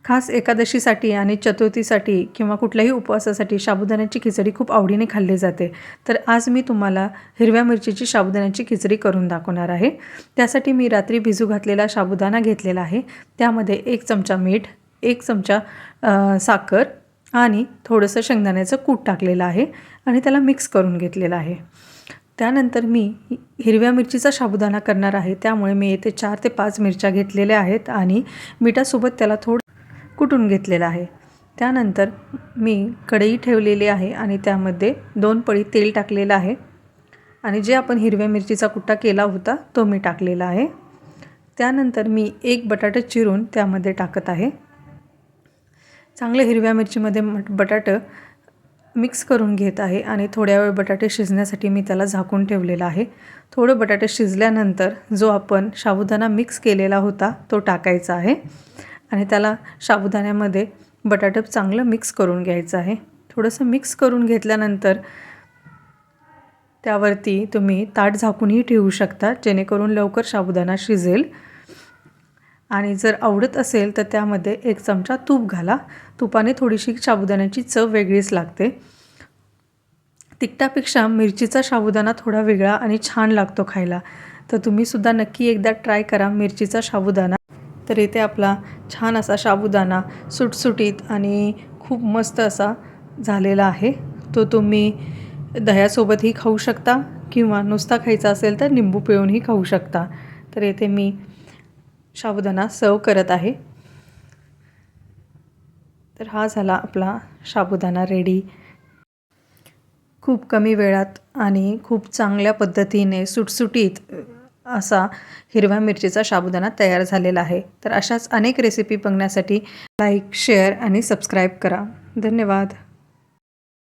खास एकादशीसाठी आणि चतुर्थीसाठी किंवा कुठल्याही उपवासासाठी साबुदाण्याची खिचडी खूप आवडीने खाल्ली जाते। तर आज मी तुम्हाला हिरव्या मिरचीची साबुदाण्याची खिचडी करून दाखवणार आहे। त्यासाठी मी रात्री भिजू घातलेला साबुदाणा घेतलेला आहे। त्यामध्ये 1 चमचा मीठ, 1 चमचा साखर आणि थोडंसं शेंगदाण्याचं कूट टाकलेलं आहे आणि त्याला मिक्स करून घेतलेलं आहे। त्यानंतर मी हिरव्या मिरचीचा साबुदाणा करणार आहे, त्यामुळे मी येथे 4 ते 5 मिरच्या घेतलेल्या आहेत आणि मिठासोबत त्याला थोडं कुटून घेतलेलं आहे। त्यानंतर मी कढई ठेवलेली आहे आणि त्यामध्ये 2 पळी तेल टाकलेलं आहे आणि जे आपण हिरव्या मिरचीचा कुट्टा केला होता तो मी टाकलेला आहे। त्यानंतर मी 1 बटाटा चिरून त्यामध्ये टाकत आहे। चांगले हिरव्या मिरचीमध्ये बटाटे मिक्स करून घेत आहे आणि थोड्या वेळ बटाटे शिजण्यासाठी मी त्याला झाकून ठेवलेला आहे। थोडं बटाटे शिजल्यानंतर जो आपण साबुदाणा मिक्स केलेला होता तो टाकायचा आहे आणि त्याला साबुदाण्यामध्ये बटाटे चांगलं मिक्स करून घ्यायचं आहे। थोडंसं मिक्स करून घेतल्यानंतर त्यावरती तुम्ही ताट झाकूनही ठेवू शकता, जेणेकरून लवकर साबुदाणा शिजेल। आणि जर आवडत असेल तर त्यामध्ये 1 चमचा तूप घाला। तुपाने थोडीशी साबुदाण्याची चव वेगळीच लागते। तिखटापेक्षा मिरचीचा साबुदाणा थोडा वेगळा आणि छान लागतो खायला। तर तुम्ही सुद्धा नक्की एकदा ट्राय करा मिरचीचा साबुदाणा। तर इथे आपला छान असा साबुदाणा सुटसुटीत आणि खूप मस्त असा झालेला आहे। तो तुम्ही दह्यासोबतही खाऊ शकता किंवा नुसता खायचा असेल तर लिंबू पिळूनही खाऊ शकता। तर इथे मी साबुदाणा सर्व करत आहे। तर हा झाला आपला साबुदाणा रेडी। खूप कमी वेळात आणि खूप चांगल्या पद्धतीने सुटसुटीत असा हिरव्या मिरचीचा साबुदाणा तयार झालेला आहे। तर अशाच अनेक रेसिपी बघण्यासाठी लाईक, शेअर आणि सबस्क्राईब करा। धन्यवाद।